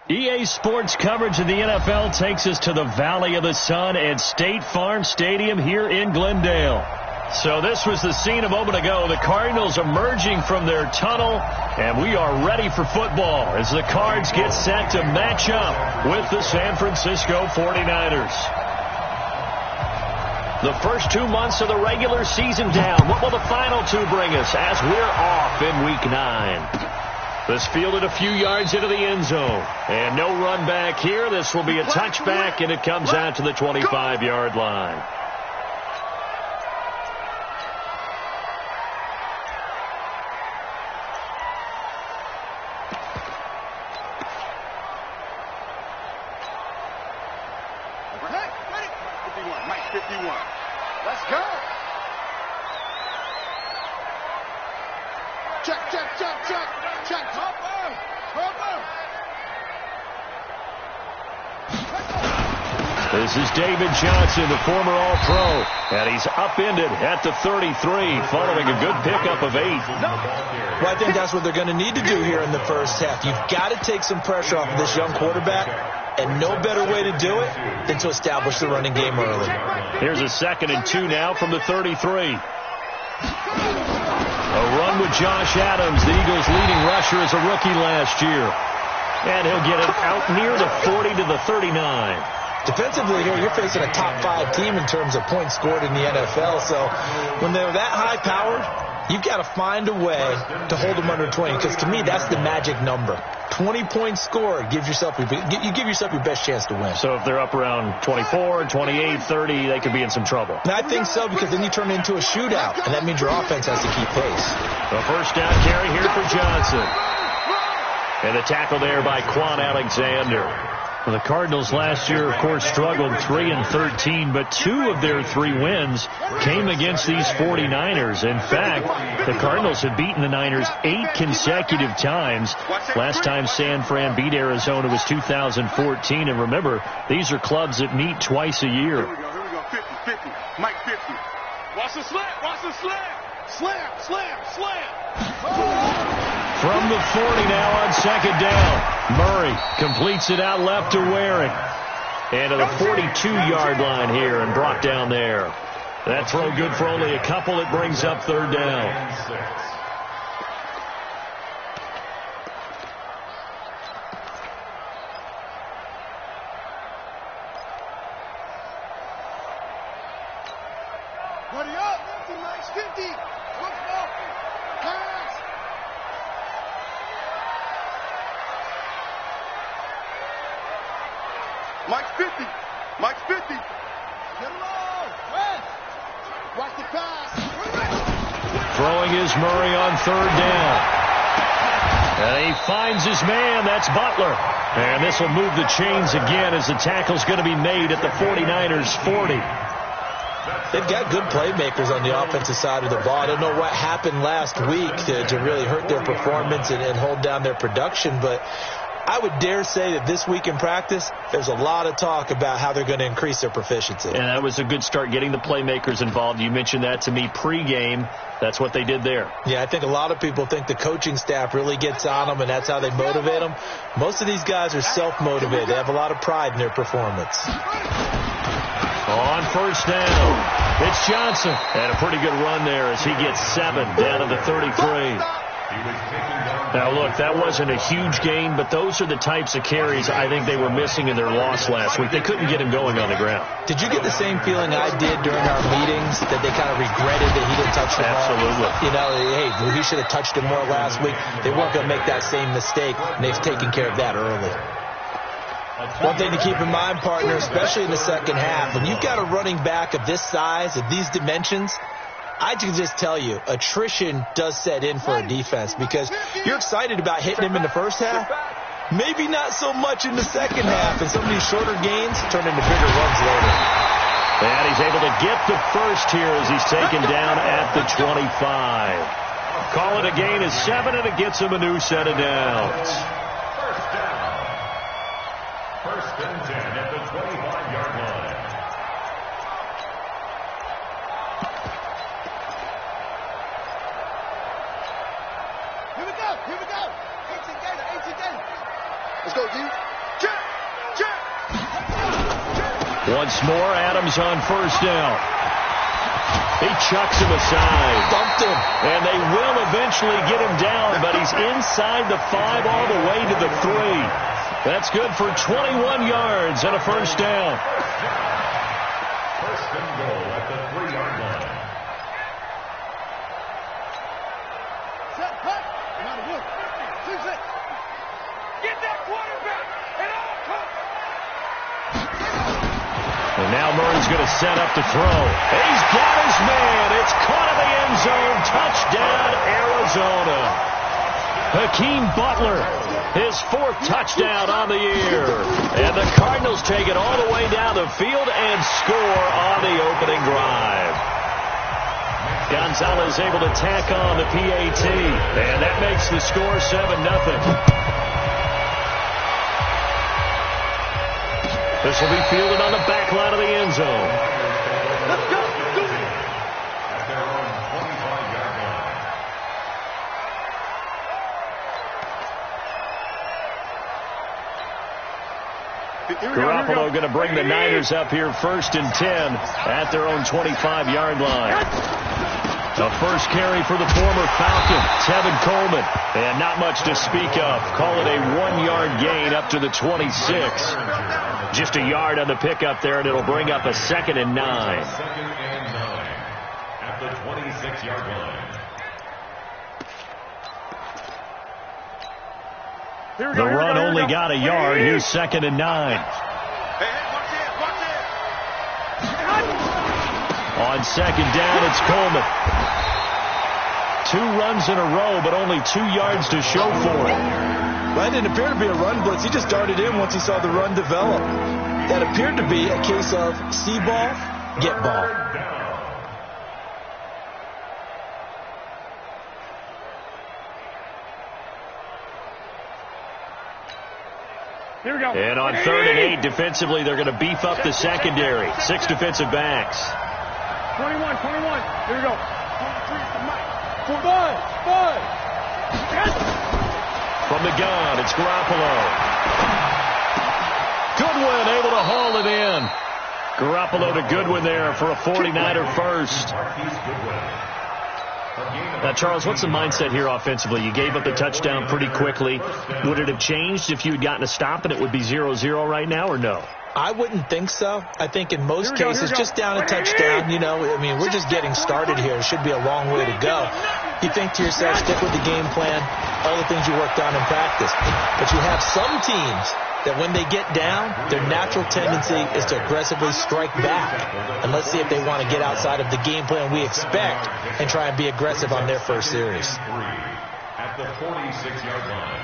EA Sports coverage of the NFL takes us to the Valley of the Sun at State Farm Stadium here in Glendale. So this was the scene a moment ago. The Cardinals emerging from their tunnel, and we are ready for football as the Cards get set to match up with the San Francisco 49ers. The first 2 months of the regular season down. What will the final two bring us as we're off in Week 9? This fielded a few yards into the end zone. And no run back here. This will be a touchback, and it comes out to the 25-yard line. Mike 51. Let's go. Check. This is David Johnson, the former All-Pro, and he's upended at the 33 following a good pickup of 8. Well, I think that's what they're going to need to do here in the first half. You've got to take some pressure off of this young quarterback, and no better way to do it than to establish the running game early. Here's a 2nd and 2 now from the 33. A run with Josh Adams, the Eagles' leading rusher as a rookie last year. And he'll get it out near the 40 to the 39. Defensively here, you're facing a top 5 team in terms of points scored in the NFL. So when they're that high-powered, you've got to find a way to hold them under 20. Because to me, that's the magic number. 20 points scored, you give yourself your best chance to win. So if they're up around 24, 28, 30, they could be in some trouble. And I think so, because then you turn it into a shootout, and that means your offense has to keep pace. A first down carry here for Johnson. And the tackle there by Quan Alexander. Well, the Cardinals last year, of course, struggled 3-13, but 2 of their 3 wins came against these 49ers. In fact, the Cardinals have beaten the Niners 8 consecutive times. Last time San Fran beat Arizona was 2014. And remember, these are clubs that meet twice a year. Here we go. 50. Mike 50. Watch the slam. Slam. From the 40 now on 2nd down. Murray completes it out left to Waring. And to the 42-yard line here and brought down there. That throw good for only a couple. It brings up 3rd down. Buddy up. Mike's 50. Pass. Mike's 50. Get him on. Watch the pass. Throwing is Murray on 3rd down. And he finds his man. That's Butler. And this will move the chains again as the tackle's going to be made at the 49ers 40. They've got good playmakers on the offensive side of the ball. I don't know what happened last week to really hurt their performance and hold down their production, but I would dare say that this week in practice, there's a lot of talk about how they're going to increase their proficiency. And that was a good start, getting the playmakers involved. You mentioned that to me pregame. That's what they did there. Yeah, I think a lot of people think the coaching staff really gets on them, and that's how they motivate them. Most of these guys are self-motivated. They have a lot of pride in their performance. On 1st down, it's Johnson. And a pretty good run there as he gets 7 down to the 33. Now, look, that wasn't a huge gain, but those are the types of carries I think they were missing in their loss last week. They couldn't get him going on the ground. Did you get the same feeling I did during our meetings, that they kind of regretted that he didn't touch the ball? Absolutely. You know, hey, he should have touched it more last week. They weren't going to make that same mistake, and they've taken care of that early. One thing to keep in mind, partner, especially in the second half, when you've got a running back of this size, of these dimensions, I can just tell you, attrition does set in for a defense, because you're excited about hitting him in the first half, maybe not so much in the second half, and some of these shorter gains turn into bigger runs later. And he's able to get the first here as he's taken down at the 25. Call it a gain of 7, and it gets him a new set of downs. First and 10 at the 25-yard line. Here we go. 18 gainer. Let's go, D. Once more, Adams on first down. He chucks him aside. Dumped him. And they will eventually get him down, but he's inside the 5 all the way to the 3. That's good for 21 yards and a first down. First and goal at the 3-yard line. Get that quarterback and I'll come. And now Murray's going to set up to throw. He's got his man. It's caught in the end zone. Touchdown, Arizona. Hakeem Butler, his 4th touchdown on the year. And the Cardinals take it all the way down the field and score on the opening drive. Gonzalez able to tack on the PAT. And that makes the score 7-0. This will be fielded on the back line of the end zone. Let's go. At their own 25-yard line. Garoppolo going to bring the Niners up here 1st and 10 at their own 25-yard line. The first carry for the former Falcon, Tevin Coleman. And not much to speak of. Call it a 1-yard gain up to the 26. Just a yard on the pickup there, and it'll bring up a 2nd and 9. 2nd and 9 at the 26-yard line. The run only got a yard. Here's 2nd and 9. Hey, watch it. On 2nd down, it's Coleman. 2 runs in a row, but only 2 yards to show for it. That didn't appear to be a run blitz. He just darted in once he saw the run develop. That appeared to be a case of see ball, get ball. Here we go. And on 3rd and 8, defensively, they're going to beef up the secondary. 6 defensive backs. 21. Here we go. 5. From the gun, it's Garoppolo. Goodwin able to haul it in. Garoppolo to Goodwin there for a 49er first. Now, Charles, what's the mindset here offensively? You gave up the touchdown pretty quickly. Would it have changed if you had gotten a stop and it would be 0-0 right now, or no? I wouldn't think so. I think in most cases, just down a touchdown, you know, I mean, we're just getting started here. It should be a long way to go. You think to yourself, stick with the game plan, all the things you worked on in practice. But you have some teams that when they get down, their natural tendency is to aggressively strike back. And let's see if they want to get outside of the game plan we expect and try and be aggressive on their first series. At the 46-yard line.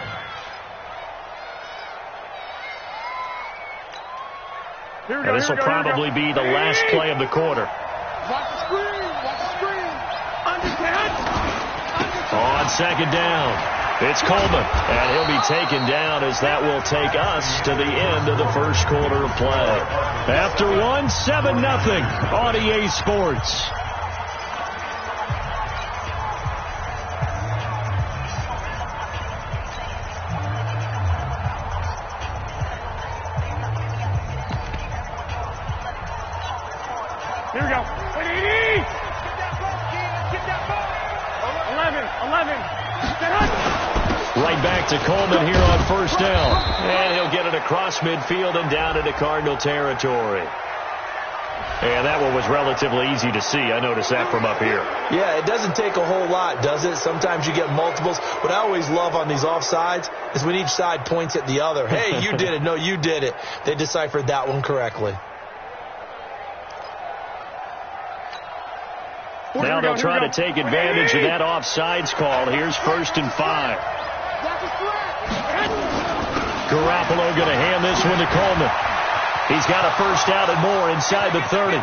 And this will probably be the last play of the quarter. Watch the screen. Understand? On 2nd down, it's Coleman. And he'll be taken down as that will take us to the end of the first quarter of play. After 1, 7-0 on EA Sports. Here we go. 11. Right back to Coleman here on first down. And he'll get it across midfield and down into Cardinal territory. And that one was relatively easy to see. I noticed that from up here. Yeah, it doesn't take a whole lot, does it? Sometimes you get multiples. What I always love on these offsides is when each side points at the other. Hey, you did it. No, you did it. They deciphered that one correctly. Now they'll try to take advantage of that offsides call. Here's 1st and 5. Garoppolo going to hand this one to Coleman. He's got a first down and more inside the 30.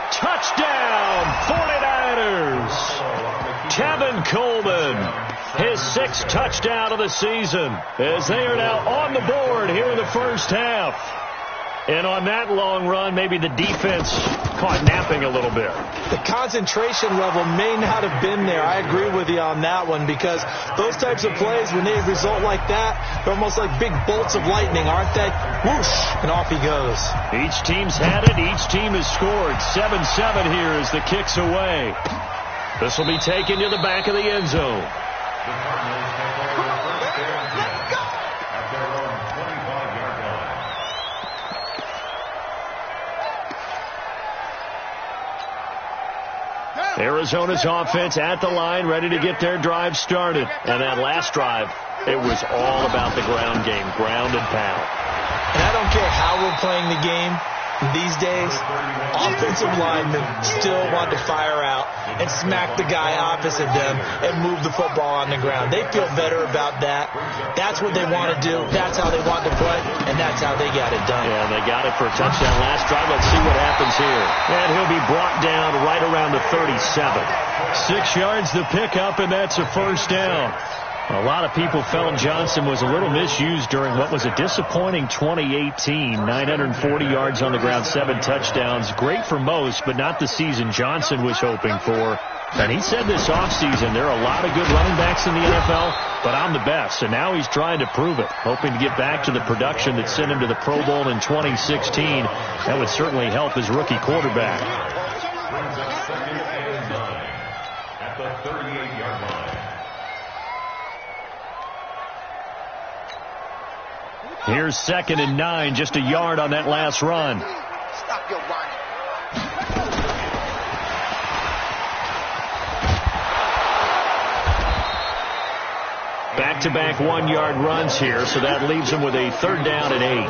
Touchdown, 49ers. Tevin Coleman, his 6th touchdown of the season, as they are now on the board here in the first half. And on that long run, maybe the defense caught napping a little bit. The concentration level may not have been there. I agree with you on that one, because those types of plays, when they result like that, they're almost like big bolts of lightning, aren't they? Whoosh, and off he goes. Each team's had it. Each team has scored. 7-7 here as the kick's away. This will be taken to the back of the end zone. Arizona's offense at the line, ready to get their drive started. And that last drive, it was all about the ground game, ground and pound. And I don't care how we're playing the game these days, offensive linemen still want to fire out and smack the guy opposite them and move the football on the ground. They feel better about that. That's what they want to do. That's how they want to play, and that's how they got it done. Yeah, they got it for a touchdown last drive. Let's see what happens here. And he'll be brought down right around the 37. 6 yards the pickup, and that's a first down. A lot of people felt Johnson was a little misused during what was a disappointing 2018. 940 yards on the ground, 7 touchdowns. Great for most, but not the season Johnson was hoping for. And he said this offseason, there are a lot of good running backs in the NFL, but I'm the best. And now he's trying to prove it, hoping to get back to the production that sent him to the Pro Bowl in 2016. That would certainly help his rookie quarterback. At the 38-yard line. Here's 2nd and 9, just a yard on that last run. Stop your running. Back-to-back 1-yard runs here, so that leaves them with a 3rd down and 8.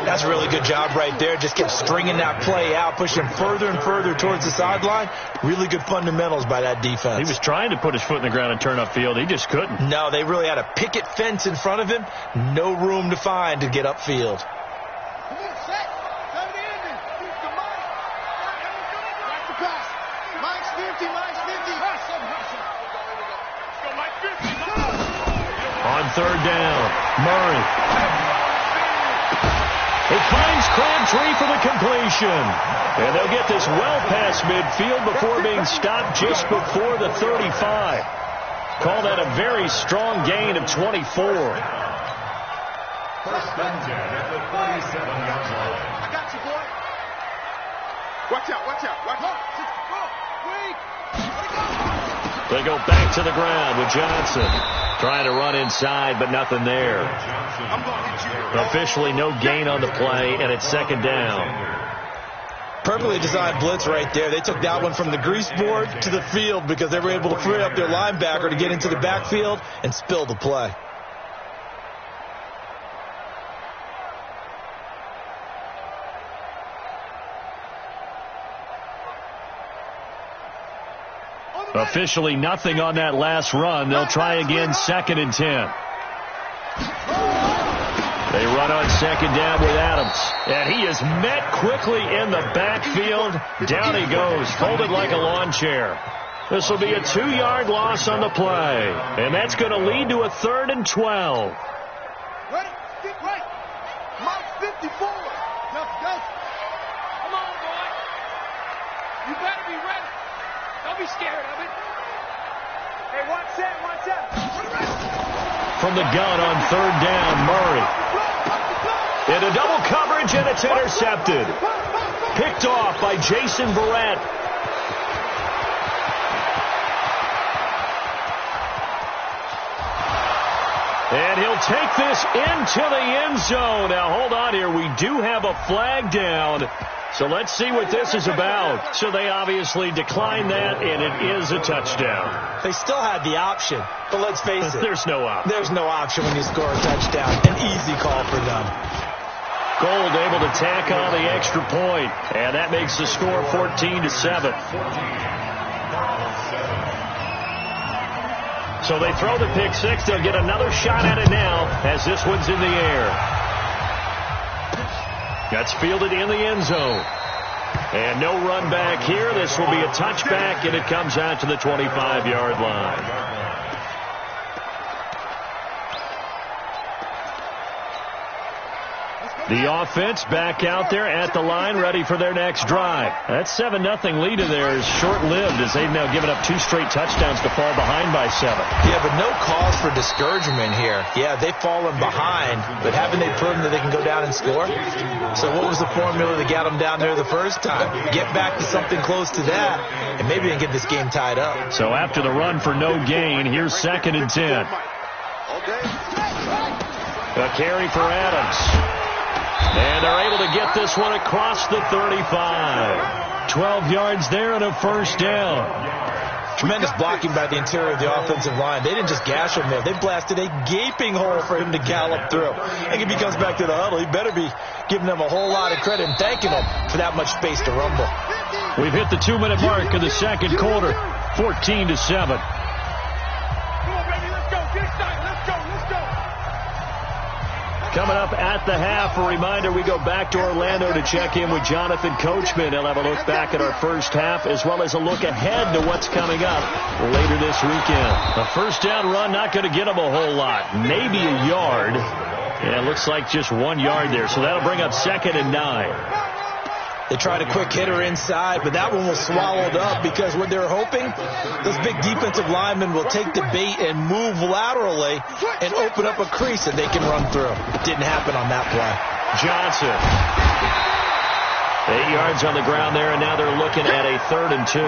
That's a really good job right there. Just kept stringing that play out, pushing further and further towards the sideline. Really good fundamentals by that defense. He was trying to put his foot in the ground and turn upfield. He just couldn't. No, they really had a picket fence in front of him. No room to find to get upfield. On 3rd down, Murray. He finds Crabtree for the completion. And they'll get this well past midfield before being stopped just before the 35. Call that a very strong gain of 24. First and 10 at the 37-yard line. I got you, boy. Watch out, watch out, watch out. They go back to the ground with Johnson. Trying to run inside, but nothing there. Officially no gain on the play, and it's 2nd down. Perfectly designed blitz right there. They took that one from the grease board to the field because they were able to free up their linebacker to get into the backfield and spill the play. Officially nothing on that last run. They'll try again, 2nd and 10. They run on 2nd down with Adams. And he is met quickly in the backfield. Down he goes, folded like a lawn chair. This will be a 2-yard loss on the play. And that's going to lead to a 3rd and 12. Ready? Get right. Mike 54. Come on, boy. You better be ready. Don't be scared of it. Hey, watch that, watch that. From the gun on 3rd down, Murray. Into double coverage, and it's intercepted. Picked off by Jason Barrett. And he'll take this into the end zone. Now, hold on here. We do have a flag down. So let's see what this is about. So they obviously declined that, and it is a touchdown. They still had the option, but let's face it. There's no option. There's no option when you score a touchdown. An easy call for them. Gold able to tack on the extra point, and that makes the score 14-7. So they throw the pick six. They'll get another shot at it now as this one's in the air. That's fielded in the end zone. And no run back here. This will be a touchback, and it comes out to the 25-yard line. Let's go. The offense back out there at the line, ready for their next drive. That 7-0 lead of theirs is short-lived as they've now given up 2 straight touchdowns to fall behind by 7. Yeah, but no cause for discouragement here. Yeah, they've fallen behind, but haven't they proven that they can go down and score? So what was the formula that got them down there the first time? Get back to something close to that, and maybe they can get this game tied up. So after the run for no gain, here's 2nd and 10. A carry for Adams. And they're able to get this one across the 35. 12 yards there and a first down. Tremendous blocking by the interior of the offensive line. They didn't just gash him there. They blasted a gaping hole for him to gallop through. I think if he comes back to the huddle, he better be giving them a whole lot of credit and thanking them for that much space to rumble. We've hit the 2-minute mark of the second quarter. 14-7. Coming up at the half, a reminder, we go back to Orlando to check in with Jonathan Coachman. He'll have a look back at our first half as well as a look ahead to what's coming up later this weekend. A first down run, not going to get him a whole lot. Maybe a yard. Yeah, it looks like just 1 yard there. So that'll bring up 2nd and 9. They tried a quick hitter inside, but that one was swallowed up because what they're hoping, those big defensive linemen will take the bait and move laterally and open up a crease that they can run through. It didn't happen on that play. Johnson. 8 yards on the ground there, and now they're looking at a 3rd and 2.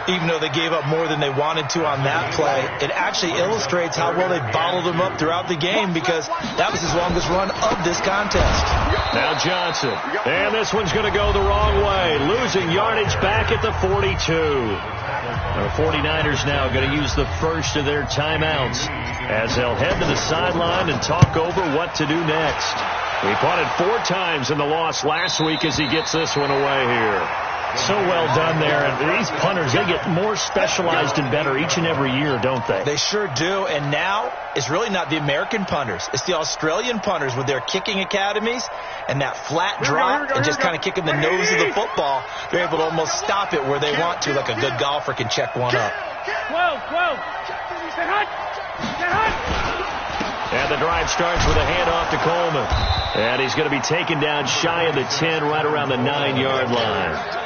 Even though they gave up more than they wanted to on that play, it actually illustrates how well they bottled him up throughout the game because that was his longest run of this contest. Now Johnson. And this one's going to go the wrong way. Losing yardage back at the 42. The 49ers now going to use the first of their timeouts as they'll head to the sideline and talk over what to do next. He punted 4 times in the loss last week as he gets this one away here. So well done there. And these punters, they get more specialized and better each and every year, don't they? They sure do. And now it's really not the American punters. It's the Australian punters with their kicking academies and that flat drop and just kind of kicking the nose of the football. They're able to almost stop it where they want to, like a good golfer can check one up. 12. And the drive starts with a handoff to Coleman. And he's going to be taken down shy of the 10, right around the 9-yard line.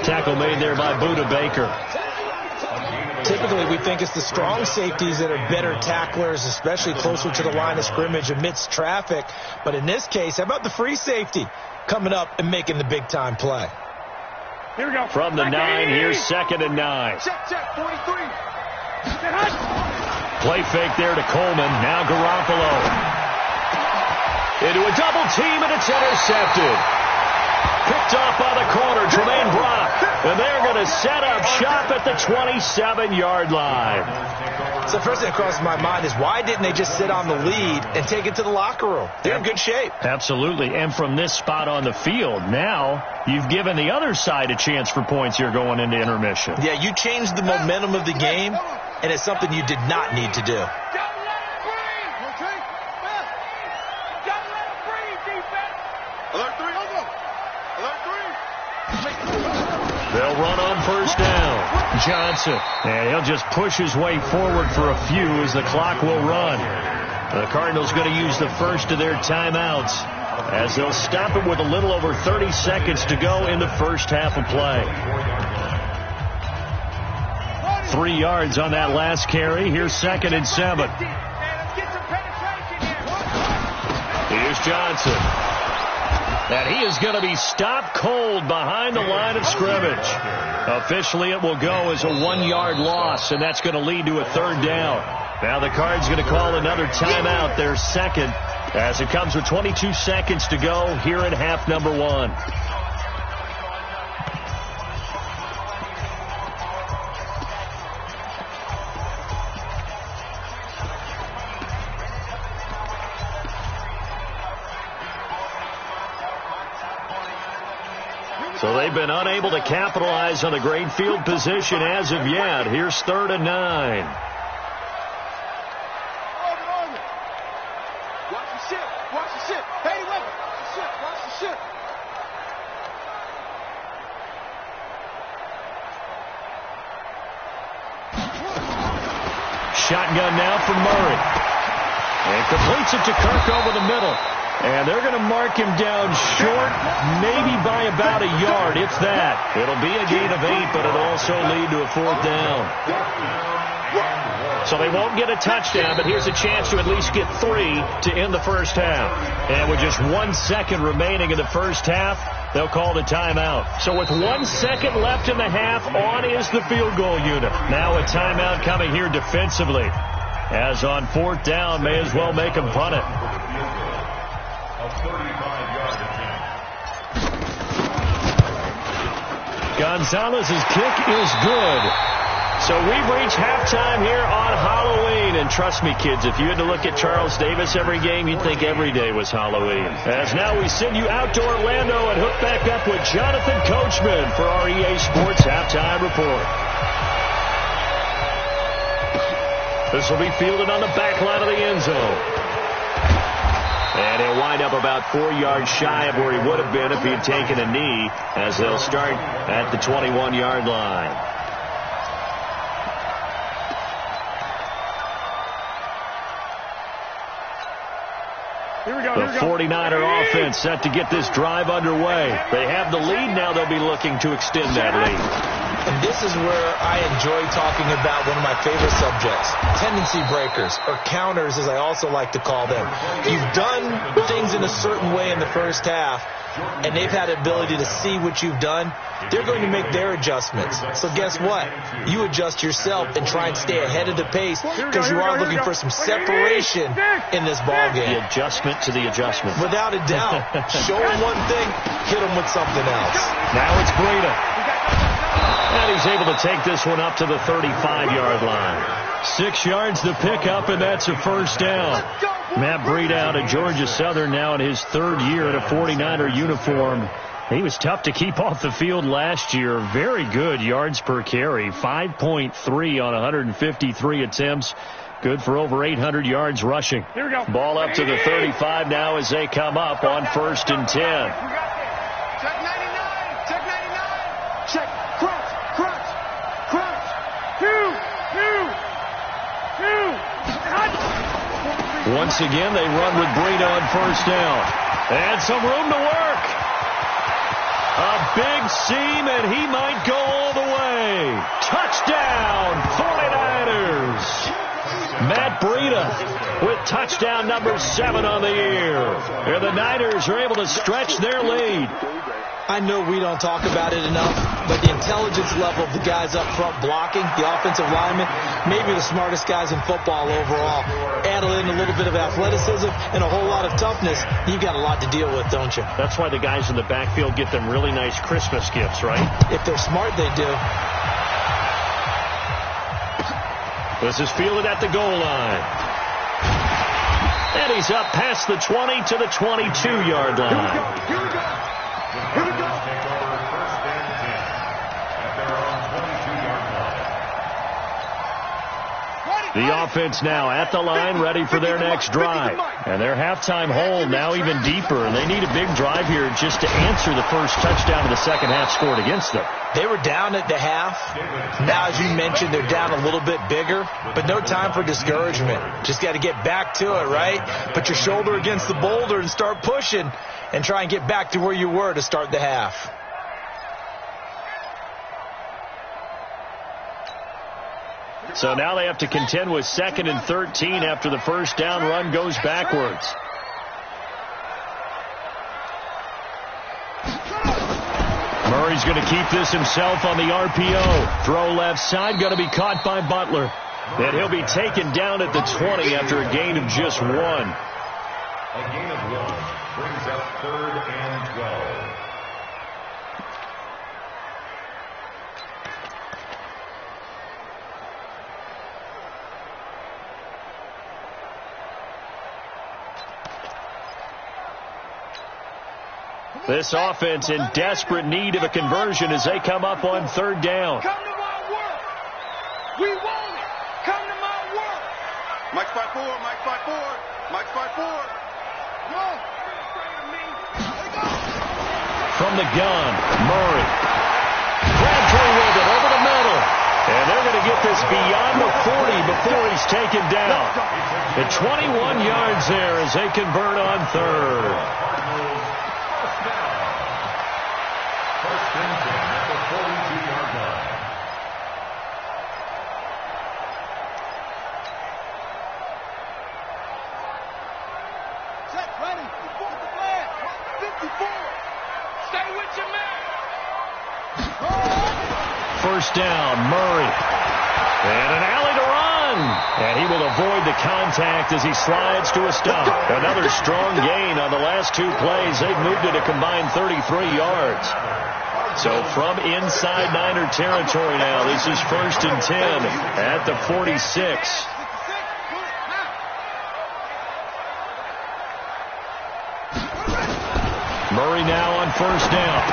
Tackle made there by Buda Baker. Typically, we think it's the strong safeties that are better tacklers, especially closer to the line of scrimmage amidst traffic. But in this case, how about the free safety coming up and making the big-time play? Here we go. From the 9, here's 2nd and 9. Check, 43. Play fake there to Coleman. Now Garoppolo. Into a double team, and it's intercepted. Picked off by the corner, Tremaine Brock. And they're going to set up shop at the 27-yard line. So first thing that crosses my mind is why didn't they just sit on the lead and take it to the locker room? They're in good shape. Absolutely. And from this spot on the field, now you've given the other side a chance for points here going into intermission. Yeah, you changed the momentum of the game, and it's something you did not need to do. They'll run on first down. Johnson. And he'll just push his way forward for a few as the clock will run. The Cardinals going to use the first of their timeouts as they'll stop it with a little over 30 seconds to go in the first half of play. 3 yards on that last carry. Here's 2nd and 7. Here's Johnson. And he is going to be stopped cold behind the line of scrimmage. Officially, it will go as a 1-yard loss, and that's going to lead to a 3rd down. Now the Cards going to call another timeout, their second, as it comes with 22 seconds to go here in half number 1. So they've been unable to capitalize on the great field position as of yet. Here's 3rd and 9. Watch the ship. Watch the ship. Hey, wait. Watch the ship. Shotgun now for Murray. And completes it to Kirk over the middle. And they're going to mark him down short, maybe by about a yard, if that. It'll be a gain of 8, but it'll also lead to a 4th down. So they won't get a touchdown, but here's a chance to at least get 3 to end the first half. And with just 1 second remaining in the first half, they'll call the timeout. So with 1 second left in the half, on is the field goal unit. Now a timeout coming here defensively. As on 4th down, may as well make them punt it. Gonzalez's kick is good. So we've reached halftime here on Halloween. And trust me, kids, if you had to look at Charles Davis every game, you'd think every day was Halloween. As now we send you out to Orlando and hook back up with Jonathan Coachman for our EA Sports Halftime Report. This will be fielded on the back line of the end zone. And he'll wind up about 4 yards shy of where he would have been if he had taken a knee, as they'll start at the 21-yard line. The 49er offense set to get this drive underway. They have the lead now. They'll be looking to extend that lead. And this is where I enjoy talking about one of my favorite subjects, tendency breakers, or counters as I also like to call them. You've done things in a certain way in the first half, and they've had the ability to see what you've done. They're going to make their adjustments. So guess what? You adjust yourself and try and stay ahead of the pace, because you are looking for some separation in this ball game. The adjustment to the adjustment. Without a doubt. Show them one thing, hit them with something else. Now it's Breida. And he's able to take this one up to the 35-yard line. 6 yards to pick up, and that's a first down. Matt Breida out of Georgia Southern now in his 3rd year in a 49er uniform. He was tough to keep off the field last year. Very good yards per carry. 5.3 on 153 attempts. Good for over 800 yards rushing. Here we go. Ball up to the 35 now as they come up on 1st and 10. Check 99. Check 99. Check. Crouch. Crouch. Crouch. 2. Once again, they run with Breida on 1st down. And some room to work. A big seam, and he might go all the way. Touchdown, 49ers. Matt Breida with touchdown number 7 on the year. And the Niners are able to stretch their lead. I know we don't talk about it enough, but the intelligence level of the guys up front blocking, the offensive linemen, maybe the smartest guys in football overall. Add in a little bit of athleticism and a whole lot of toughness, you've got a lot to deal with, don't you? That's why the guys in the backfield get them really nice Christmas gifts, right? If they're smart, they do. This is fielded at the goal line. And he's up past the 20 to the 22-yard line. Here we go. Here we go. The offense now at the line, ready for their next drive. And their halftime hole now even deeper. And they need a big drive here just to answer the first touchdown of the second half scored against them. They were down at the half. Now, as you mentioned, they're down a little bit bigger. But no time for discouragement. Just got to get back to it, right? Put your shoulder against the boulder and start pushing. And try and get back to where you were to start the half. So now they have to contend with 2nd and 13 after the first down run goes backwards. Murray's going to keep this himself on the RPO. Throw left side, going to be caught by Butler. And he'll be taken down at the 20 after a gain of just 1. A gain of 1 brings up 3rd and 12. This offense in desperate need of a conversion as they come up on 3rd down. Come to my work. We want it. Come to my work. Mike 5-4. Mike 5-4. Mike 5-4. No. From the gun, Murray. Crabtree with it over the middle. And they're they're going to get this beyond the 40 before he's taken down. The 21 yards there as they convert on third. First and 10 at the 42-yard line. Set, ready. Before the flag. 54. Stay with your man. First down, Murray. And an alley to run. And he will avoid the contact as he slides to a stop. Another strong gain on the last two plays. They've moved it a combined 33 yards. So from inside Niner territory now, this is first and 10 at the 46. Murray now on first down.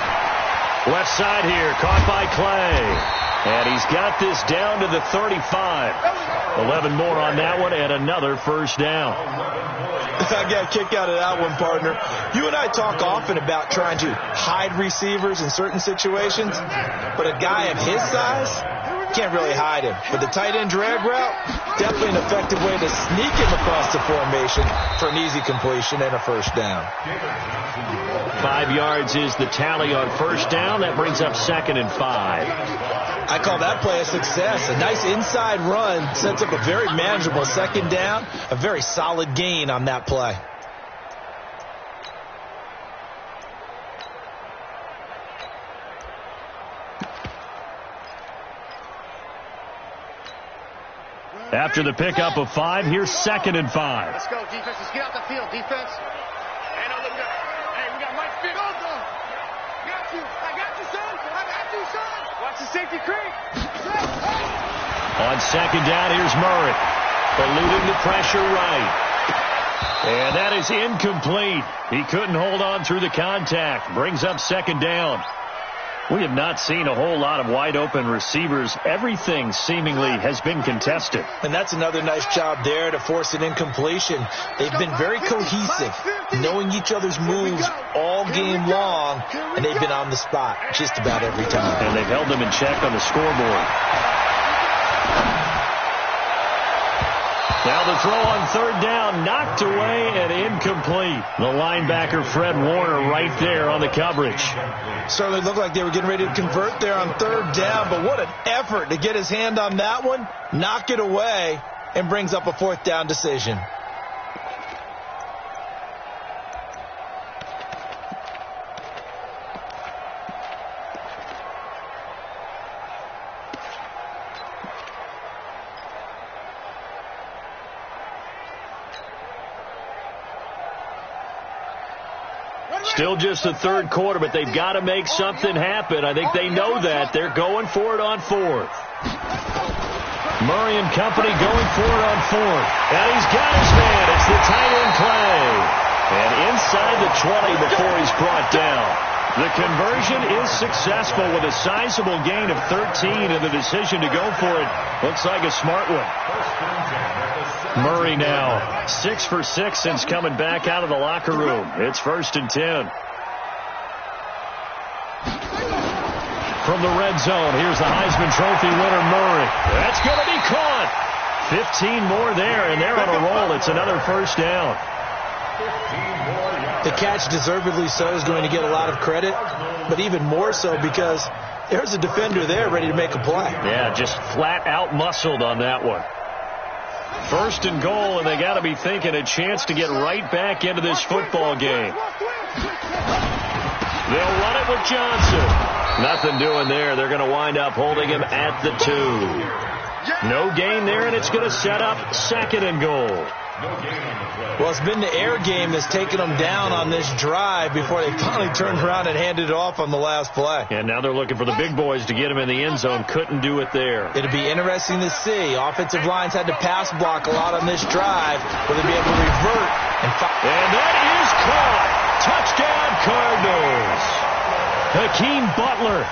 Left side here, caught by Clay. And he's got this down to the 35. 11 more on that one, and another first down. I got a kick out of that one, partner. You and I talk often about trying to hide receivers in certain situations, but a guy of his size, can't really hide him. But the tight end drag route, definitely an effective way to sneak him across the formation for an easy completion and a first down. 5 yards is the tally on first down. That brings up 2nd and 5. I call that play a success. A nice inside run sets up a very manageable second down. A very solid gain on that play. After the pickup of 5, here's 2nd and 5. Let's go, defense. Let's get out the field, defense. Hey, no, look up. Hey, we got Mike Field. Got you. I got you, son. I got you, son. Watch the safety creep. On second down, here's Murray. Eluding the pressure right. And that is incomplete. He couldn't hold on through the contact. Brings up 2nd down. We have not seen a whole lot of wide-open receivers. Everything seemingly has been contested. And that's another nice job there to force an incompletion. They've been very cohesive, knowing each other's moves all game long, and they've been on the spot just about every time. And they've held them in check on the scoreboard. Now the throw on third down, knocked away and incomplete. The linebacker, Fred Warner, right there on the coverage. Certainly looked like they were getting ready to convert there on third down, but what an effort to get his hand on that one, knock it away, and brings up a 4th down decision. Still just the third quarter, but they've got to make something happen. I think they know that. They're going for it on 4th. Murray and company going for it on 4th. And he's got his man. It's the tight end Clay. And inside the 20 before he's brought down. The conversion is successful with a sizable gain of 13, and the decision to go for it looks like a smart one. Murray now 6 for 6 since coming back out of the locker room. It's 1st and 10. From the red zone, here's the Heisman Trophy winner, Murray. That's going to be caught. 15 more there, and they're on a roll. It's another first down. The catch, deservedly so, is going to get a lot of credit, but even more so because there's a defender there ready to make a play. Yeah, just flat out muscled on that one. 1st and goal, and they got to be thinking a chance to get right back into this football game. They'll run it with Johnson. Nothing doing there. They're going to wind up holding him at the 2. No gain there, and it's going to set up 2nd and goal. Well, it's been the air game that's taken them down on this drive before they finally turned around and handed it off on the last play. And now they're looking for the big boys to get him in the end zone. Couldn't do it there. It'll be interesting to see. Offensive lines had to pass block a lot on this drive. Will they be able to revert? And that is caught. Touchdown, Cardinals. Hakeem Butler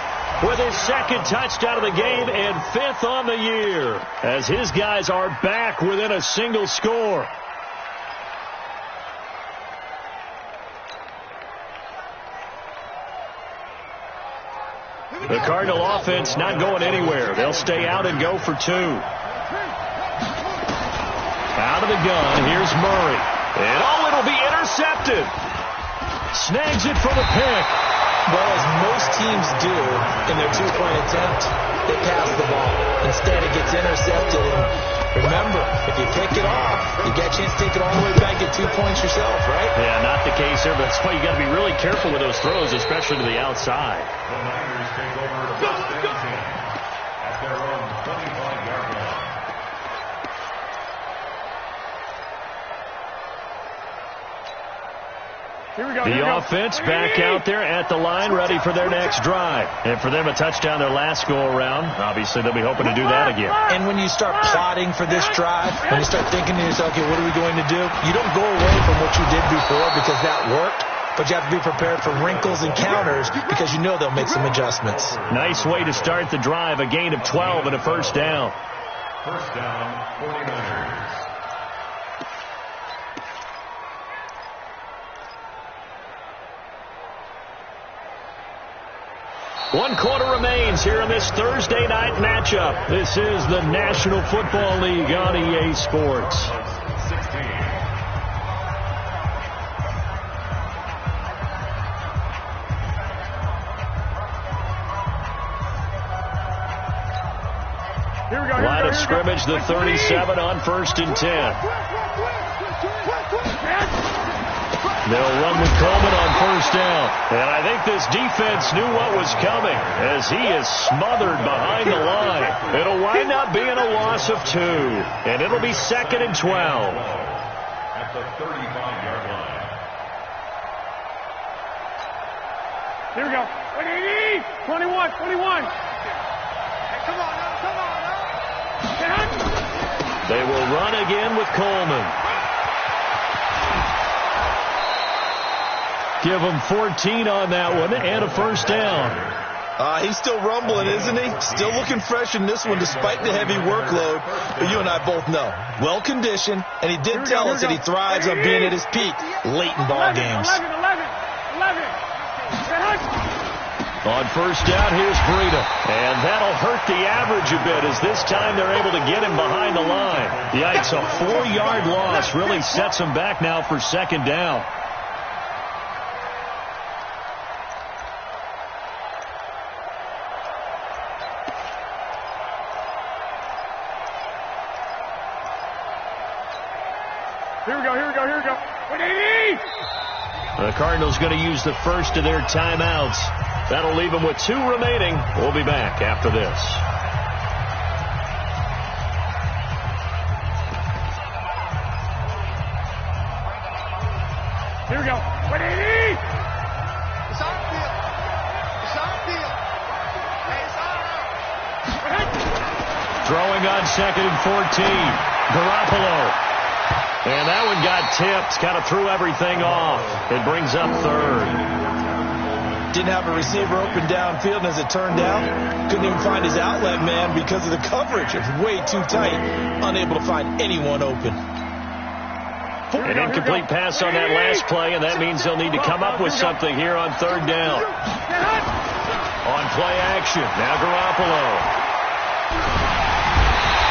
with his 2nd touchdown of the game and 5th on the year as his guys are back within a single score. The Cardinal offense not going anywhere. They'll stay out and go for 2. Out of the gun, here's Murray. And it'll be intercepted. Snags it for the pick. Well, as most teams do in their 2-point attempt, they pass the ball. Instead, it gets intercepted. And remember, if you pick it off, you get a chance to take it all the way back, get 2 points yourself, right? Yeah, not the case here, but that's why you got to be really careful with those throws, especially to the outside. The Niners take over first and 10 at their own 25-yard line. The offense back out there at the line, ready for their next drive. And for them, a touchdown their last go-around. Obviously, they'll be hoping to do that again. And when you start plotting for this drive, when you start thinking to yourself, okay, what are we going to do? You don't go away from what you did before because that worked, but you have to be prepared for wrinkles and counters because you know they'll make some adjustments. Nice way to start the drive, a gain of 12 and a first down. First down, 49ers. One quarter remains here in this Thursday night matchup. This is the National Football League on EA Sports. 16. Line of scrimmage, the 37 on 1st and 10. They'll run with Coleman on 1st down. And I think this defense knew what was coming as he is smothered behind the line. It'll wind up being a loss of 2. And it'll be 2nd and 12. At the 35-yard line. Here we go. 21, 21. Hey, come on now, come on now. They will run again with Coleman. Give him 14 on that one and a first down. He's still rumbling, isn't he? Still looking fresh in this one despite the heavy workload. But you and I both know, well-conditioned, and he did tell us that he thrives on being at his peak late in ball games. 11. On 1st down, here's Breida. And that'll hurt the average a bit as this time they're able to get him behind the line. Yikes, a 4-yard loss really sets him back now for 2nd down. Here we go. The Cardinals going to use the first of their timeouts. That'll leave them with 2 remaining. We'll be back after this. Here we go. It's on field. Throwing on 2nd and 14. Garoppolo. And that one got tipped. Kind of threw everything off. It brings up 3rd. Didn't have a receiver open downfield, and as it turned out, couldn't even find his outlet man because of the coverage. It was way too tight. Unable to find anyone open. An incomplete pass on that last play, and that means they'll need to come up with something here on 3rd down. On play action, now Garoppolo.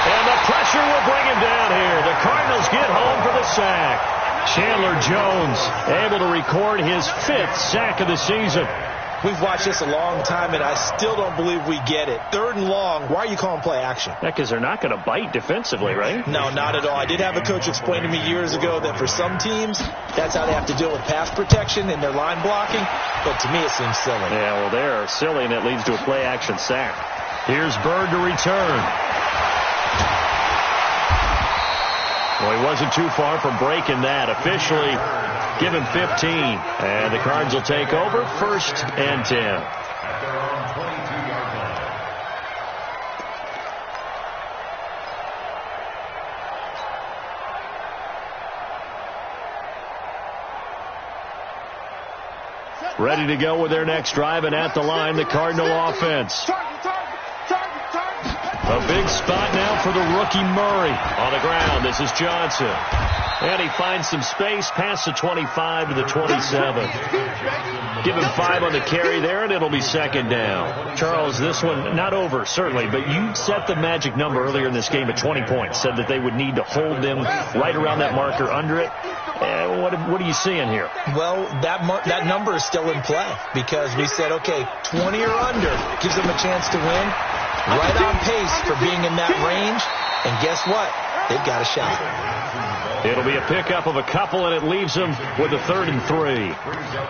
And the pressure will bring him down here. The Cardinals get home for the sack. Chandler Jones able to record his 5th sack of the season. We've watched this a long time, and I still don't believe we get it. 3rd and long, why are you calling play action? Yeah, because they're not going to bite defensively, right? No, not at all. I did have a coach explain to me years ago that for some teams, that's how they have to deal with pass protection in their line blocking. But to me, it seems silly. Yeah, well, they're silly, and it leads to a play action sack. Here's Bird to return. Well, he wasn't too far from breaking that. Officially, give him 15. And the Cards will take over 1st and 10. At their own 22-yard line. Ready to go with their next drive, and at the line, the Cardinal offense. A big spot now for the rookie Murray. On the ground, this is Johnson. And he finds some space past the 25 to the 27. Give him 5 on the carry there, and it'll be second down. Charles, this one not over, certainly, but you set the magic number earlier in this game at 20 points. Said that they would need to hold them right around that marker under it. What are you seeing here? Well, that number is still in play because we said, okay, 20 or under gives them a chance to win. Right on pace for being in that range. And guess what? They've got a shot. It'll be a pickup of a couple, and it leaves them with a 3rd and 3.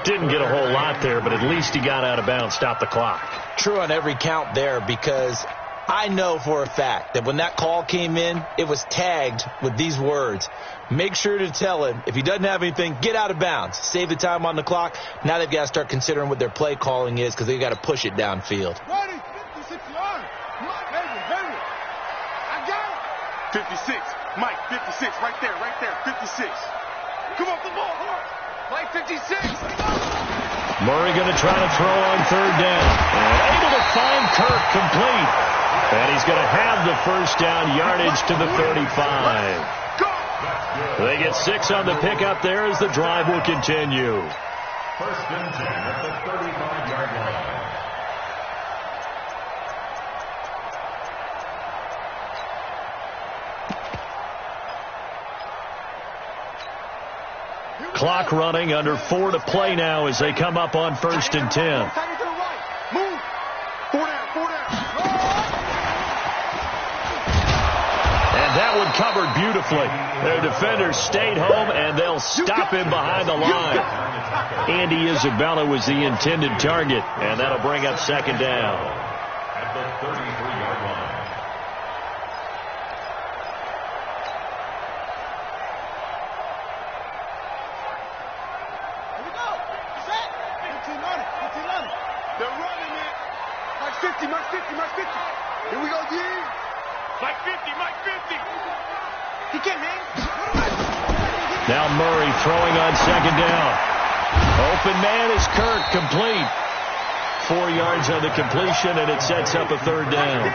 Didn't get a whole lot there, but at least he got out of bounds, stopped the clock. True on every count there, because I know for a fact that when that call came in, it was tagged with these words. Make sure to tell him, if he doesn't have anything, get out of bounds. Save the time on the clock. Now they've got to start considering what their play calling is because they've got to push it downfield. 56. Mike, 56. Right there. 56. Come on, the ball. Mike, 56. Murray going to try to throw on 3rd down. And able to find Kirk complete. And he's going to have the first down yardage to the 35. They get 6 on the pickup there as the drive will continue. 1st and 10 at the 35-yard line. Clock running, under 4 to play now as they come up on 1st and 10. Move. 4 down. And that one covered beautifully. Their defenders stayed home, and they'll stop him behind the line. Andy Isabella was the intended target, and that'll bring up 2nd down. At the 33-yard line. They're running it. Mike 50. Here we go, G. Mike 50. He can't hang. Now Murray throwing on 2nd down. Open man is Kirk, complete. 4 yards on the completion, and it sets up a 3rd down.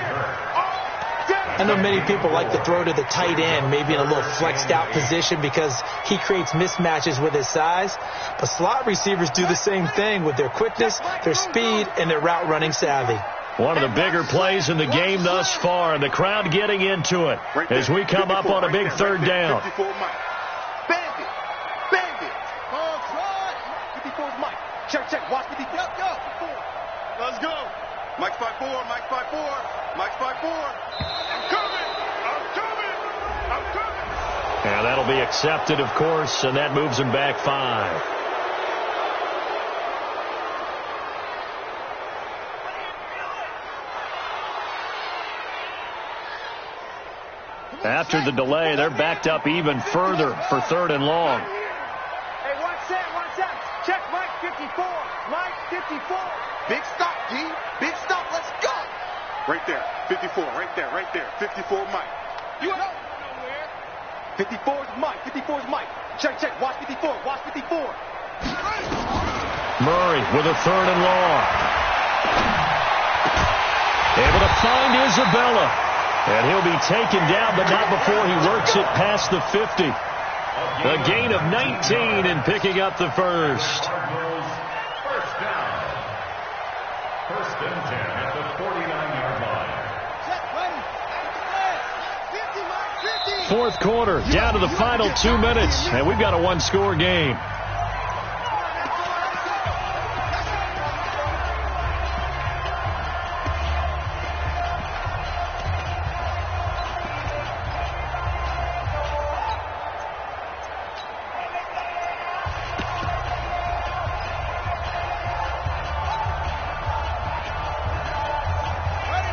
I know many people like to throw to the tight end, maybe in a little flexed out position because he creates mismatches with his size. But slot receivers do the same thing with their quickness, their speed, and their route running savvy. One of the bigger plays in the game thus far. The crowd getting into it as we come up on a big 3rd down. 54 Mike. Bandit. Oh, try. 54 is Mike. Check. Watch 54. Go. Let's go. Mike's 5'4". Mike's 5'4". I'm coming. And that'll be accepted, of course, and that moves him back 5. After the delay, they're backed up even further for 3rd and long. Hey, watch that. Check Mike 54. Mike 54. Big stop, G. Big stop. Let's go. Right there. 54. Right there. 54 Mike. You don't know nowhere. 54 is Mike. Check. Watch 54. Murray with a 3rd and long. Able to find Isabella. And he'll be taken down, but not before he works it past the 50. A gain of 19 and picking up the first. First down. 1st and 10 at the 49-yard line. 4th quarter, down to the final 2 minutes, and we've got a 1-score game.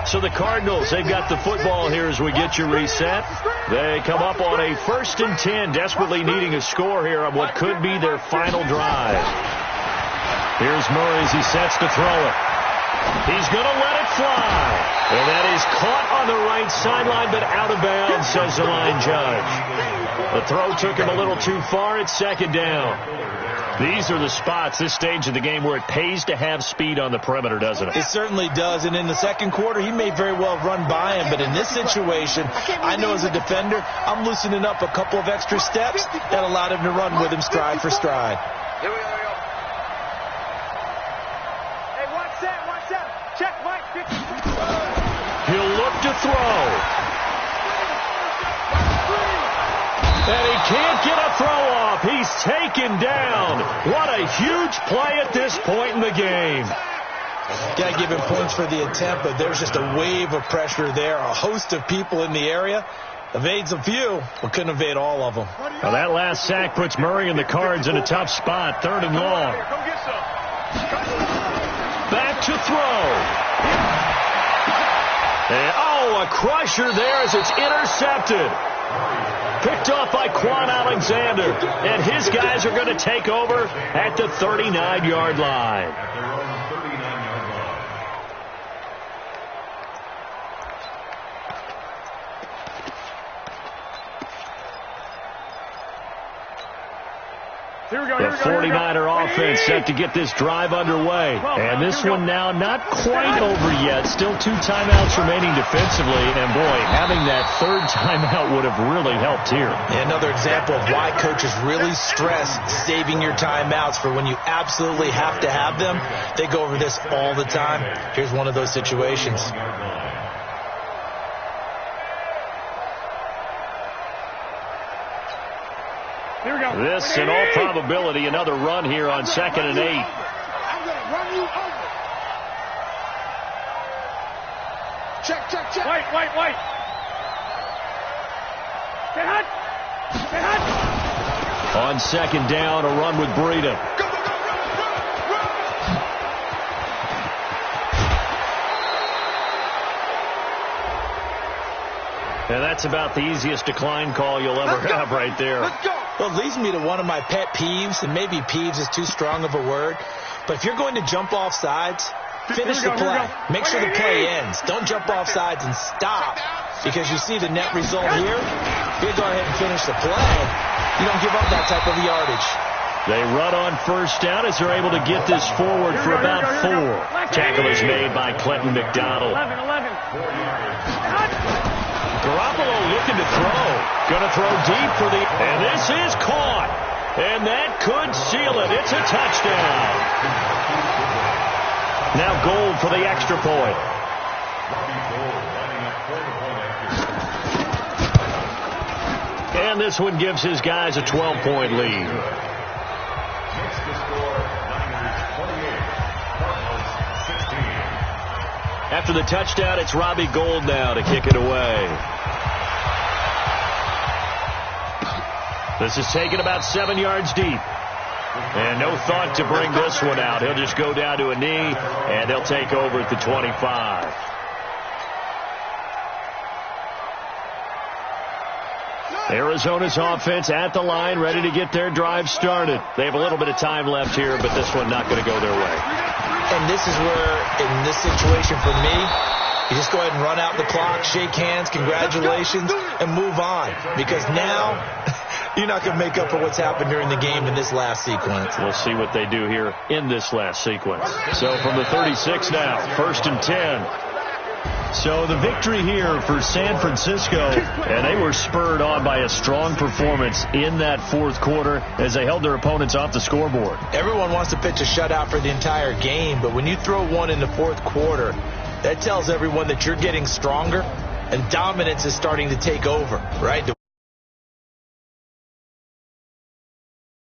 So the Cardinals, they've got the football here as we get you reset. They come up on a 1st and 10, desperately needing a score here on what could be their final drive. Here's Murray as he sets to throw it. He's going to let it fly. And that is caught on the right sideline, but out of bounds, says the line judge. The throw took him a little too far. It's second down. These are the spots, this stage of the game, where it pays to have speed on the perimeter, doesn't it? It certainly does. And in the second quarter, he may very well run by him. But in this situation, I know as a defender, I'm loosening up a couple of extra steps that allowed him to run with him stride for stride. Here we go. Hey, watch that. Check, Mike. He'll look to throw. And he can't get a throw off. He's taken down. What a huge play at this point in the game. Got to give him points for the attempt, but there's just a wave of pressure there. A host of people in the area. Evades a few, but couldn't evade all of them. Well, that last sack puts Murray and the Cards in a tough spot. 3rd and long. Back to throw. And, a crusher there as it's intercepted. Picked off by Quan Alexander. And his guys are going to take over at the 39-yard line. The 49er offense set to get this drive underway. And this one now not quite over yet. Still 2 timeouts remaining defensively. And, boy, having that 3rd timeout would have really helped here. Another example of why coaches really stress saving your timeouts for when you absolutely have to have them. They go over this all the time. Here's one of those situations. This, in all probability, another run here on 2nd and 8. I'm going to run you over. Check. Wait. Stay hot. On 2nd down, a run with Breida. Go. And that's about the easiest decline call you'll ever have right there. Let's go. Well, it leads me to one of my pet peeves, and maybe peeves is too strong of a word, but if you're going to jump off sides, finish the play. Make sure the play ends. Don't jump off sides and stop, because you see the net result here. If you go ahead and finish the play, you don't give up that type of yardage. They run on 1st down as they're able to get this forward for about 4. Tackle is made by Clinton McDonald. 11. Garoppolo looking to throw. Going to throw deep for the... And this is caught. And that could seal it. It's a touchdown. Now Gold for the extra point. And this one gives his guys a 12-point lead. After the touchdown, it's Robbie Gould now to kick it away. This is taken about 7 yards deep. And no thought to bring this one out. He'll just go down to a knee, and they'll take over at the 25. Arizona's offense at the line, ready to get their drive started. They have a little bit of time left here, but this one not going to go their way. And this is where, in this situation for me, you just go ahead and run out the clock, shake hands, congratulations, and move on. Because now, you're not going to make up for what's happened during the game in this last sequence. We'll see what they do here in this last sequence. So from the 36 now, 1st and 10. So the victory here for San Francisco, and they were spurred on by a strong performance in that 4th quarter as they held their opponents off the scoreboard. Everyone wants to pitch a shutout for the entire game, but when you throw one in the 4th quarter, that tells everyone that you're getting stronger and dominance is starting to take over, right?